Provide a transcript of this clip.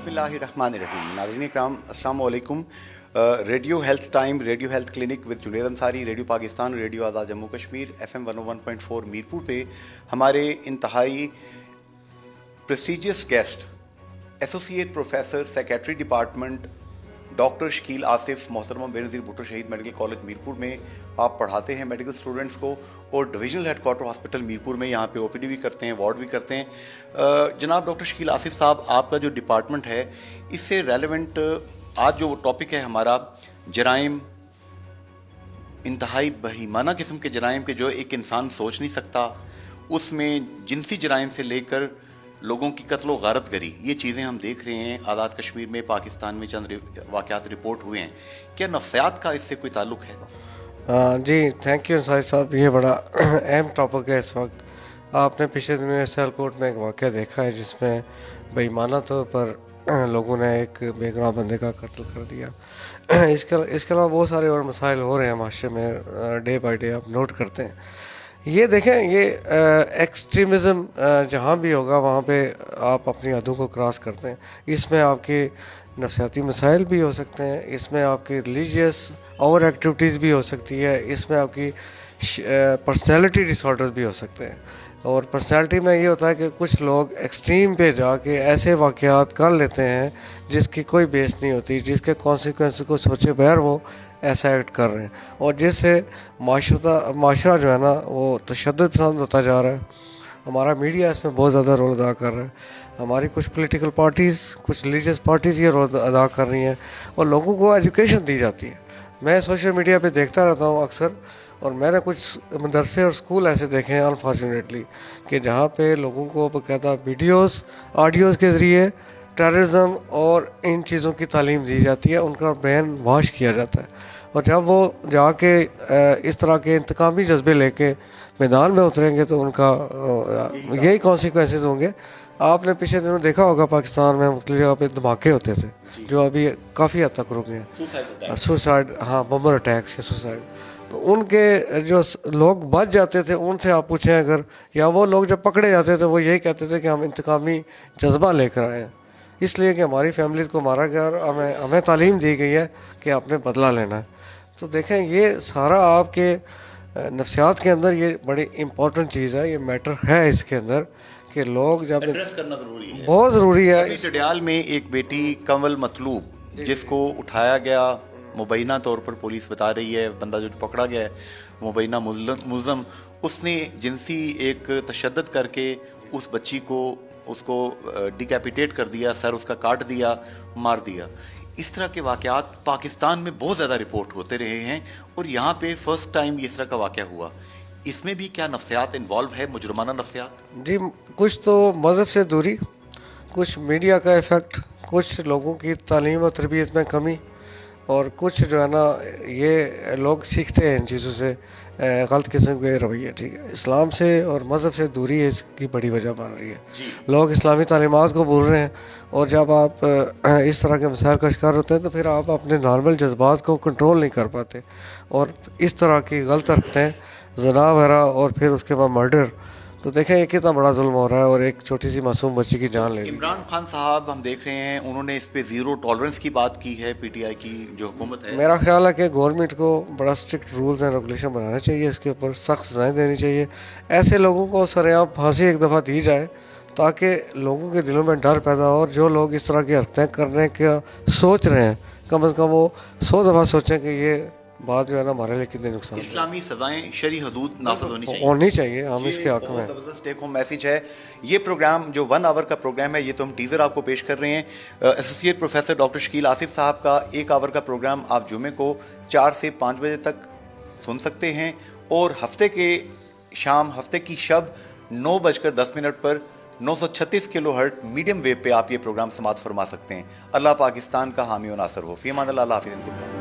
بسم اللہ الرحمن الرحیم. ناظرین اکرام السلام علیکم. Radio health time, radio health clinic with Junaid Ansari, radio Pakistan, radio Azad Jammu Kashmir, FM 101.4 Mirpur پہ ہمارے انتہائی پریسٹیجیس گیسٹ ایسوسی professor secretary department doctor Shakeel Asif, محترمہ بے نظیر بھٹو شہید میڈیکل کالج میرپور میں آپ پڑھاتے ہیں میڈیکل اسٹوڈنٹس کو, اور divisional head quarter hospital Mirpur میں یہاں پہ OPD بھی کرتے ہیں, وارڈ بھی کرتے ہیں. جناب ڈاکٹر شکیل آصف صاحب, آپ کا جو ڈپارٹمنٹ ہے اس سے ریلیونٹ آج جو ٹاپک ہے ہمارا جرائم, انتہائی بہیمانہ قسم کے جرائم کے جو ایک انسان سوچ نہیں سکتا, اس میں جنسی جرائم سے لے کر لوگوں کی قتل و غارت گری, یہ چیزیں ہم دیکھ رہے ہیں. آزاد کشمیر میں, پاکستان میں چند واقعات رپورٹ ہوئے ہیں. کیا نفسیات کا اس سے کوئی تعلق ہے؟ جی تھینک یو انصاری صاحب, یہ بڑا اہم ٹاپک ہے اس وقت. آپ نے پچھلے دنوں سیالکوٹ میں ایک واقعہ دیکھا ہے جس میں بےایمانہ طور پر لوگوں نے ایک بے گناہ بندے کا قتل کر دیا. اس کے علاوہ بہت سارے اور مسائل ہو رہے ہیں معاشرے میں, ڈے بائی ڈے آپ نوٹ کرتے ہیں. یہ دیکھیں, یہ ایکسٹریمزم جہاں بھی ہوگا وہاں پہ آپ اپنی حدوں کو کراس کرتے ہیں. اس میں آپ کے نفسیاتی مسائل بھی ہو سکتے ہیں, اس میں آپ کی ریلیجیس اوور ایکٹیویٹیز بھی ہو سکتی ہے, اس میں آپ کی پرسنالٹی ڈس آرڈرز بھی ہو سکتے ہیں. اور پرسنالٹی میں یہ ہوتا ہے کہ کچھ لوگ ایکسٹریم پہ جا کے ایسے واقعات کر لیتے ہیں جس کی کوئی بیس نہیں ہوتی, جس کے کانسیکوینس کو سوچے بغیر وہ ایسا ایکٹ کر رہے ہیں, اور جس سے معاشرہ جو ہے نا وہ تشدد پسند ہوتا جا رہا ہے. ہمارا میڈیا اس میں بہت زیادہ رول ادا کر رہا ہے, ہماری کچھ پولیٹیکل پارٹیز, کچھ ریلیجیس پارٹیز یہ رول ادا کر رہی ہیں, اور لوگوں کو ایجوکیشن دی جاتی ہے. میں سوشل میڈیا پہ دیکھتا رہتا ہوں اکثر, اور میں نے کچھ مدرسے اور اسکول ایسے دیکھے ہیں انفارچونیٹلی کہ جہاں پہ لوگوں کو باقاعدہ ویڈیوز آڈیوز کے ذریعے ٹیررزم اور ان چیزوں کی تعلیم دی جاتی ہے, ان کا برین واش کیا جاتا ہے. اور جب وہ جا کے اس طرح کے انتقامی جذبے لے کے میدان میں اتریں گے تو ان کا یہی کانسیکوینسز ہوں گے. آپ نے پچھلے دنوں دیکھا ہوگا پاکستان میں مختلف جگہ پہ دھماکے ہوتے تھے جو ابھی کافی حد تک رک گئے, سوسائڈ, ہاں بمبر اٹیکس یا سوسائڈ. تو ان کے جو لوگ بچ جاتے تھے ان سے آپ پوچھیں اگر, یا وہ لوگ جب پکڑے جاتے تھے وہ یہی کہتے تھے کہ ہم انتقامی جذبہ لے کر آئے ہیں, اس لیے کہ ہماری فیملیز کو مارا گیا اور ہمیں تعلیم دی گئی ہے کہ آپ نے بدلہ لینا ہے. تو دیکھیں یہ سارا آپ کے نفسیات کے اندر یہ بڑی امپورٹنٹ چیز ہے, یہ میٹر ہے اس کے اندر کہ لوگ جب ایڈریس کرنا ضروری ہے, بہت ضروری ہے. چڈیال میں ایک بیٹی کنول مطلوب جس کو اٹھایا گیا, مبینہ طور پر پولیس بتا رہی ہے بندہ جو پکڑا گیا ہے مبینہ ملزم, اس نے جنسی ایک تشدد کر کے اس بچی کو اس کو ڈیکیپیٹیٹ کر دیا, سر اس کا کاٹ دیا, مار دیا. اس طرح کے واقعات پاکستان میں بہت زیادہ رپورٹ ہوتے رہے ہیں, اور یہاں پہ فرسٹ ٹائم اس طرح کا واقعہ ہوا. اس میں بھی کیا نفسیات انوالو ہے, مجرمانہ نفسیات؟ جی کچھ تو مذہب سے دوری, کچھ میڈیا کا ایفیکٹ, کچھ لوگوں کی تعلیم و تربیت میں کمی, اور کچھ جو ہے نا یہ لوگ سیکھتے ہیں ان چیزوں سے غلط قسم کے رویے. ٹھیک ہے, اسلام سے اور مذہب سے دوری اس کی بڑی وجہ بن رہی ہے. لوگ اسلامی تعلیمات کو بھول رہے ہیں, اور جب آپ اس طرح کے مسائل کا شکار ہوتے ہیں تو پھر آپ اپنے نارمل جذبات کو کنٹرول نہیں کر پاتے, اور اس طرح کی غلط حرکتیں, زنا وغیرہ, اور پھر اس کے بعد مرڈر. تو دیکھیں یہ کتنا بڑا ظلم ہو رہا ہے, اور ایک چھوٹی سی معصوم بچی کی جان لے لی. عمران خان صاحب ہم دیکھ رہے ہیں انہوں نے اس پہ زیرو ٹالرنس کی بات کی ہے, PTI کی جو حکومت ہے. میرا خیال ہے کہ گورنمنٹ کو بڑا اسٹرکٹ رولز اینڈ ریگولیشن بنانا چاہیے, اس کے اوپر سخت سزائیں دینی چاہیے. ایسے لوگوں کو سرعام پھانسی ایک دفعہ دی جائے تاکہ لوگوں کے دلوں میں ڈر پیدا ہو, اور جو لوگ اس طرح کی حرکتیں کرنے کا سوچ رہے ہیں کم از کم وہ 100 دفعہ سوچیں کہ یہ بات جو ہے نا ہمارے لیے کتنے نقصان. اسلامی سزائیں, شرعی حدود نافذ ہونی چاہیے, ہم اس کے حق میں. زبردست ٹیک ہوم میسج ہے. یہ پروگرام جو 1 آور کا پروگرام ہے, یہ تو ہم ٹیزر آپ کو پیش کر رہے ہیں. ایسوسی پروفیسر ڈاکٹر شکیل آصف صاحب کا 1 آور کا پروگرام آپ جمعے کو 4 سے 5 بجے تک سن سکتے ہیں, اور ہفتے کی شب 9:10 پر 936 کلو ہرٹ میڈیم ویو پہ آپ یہ پروگرام سماعت فرما سکتے ہیں. اللہ پاکستان کا حامی و ناصر ہو. فی امان اللہ, حافظ.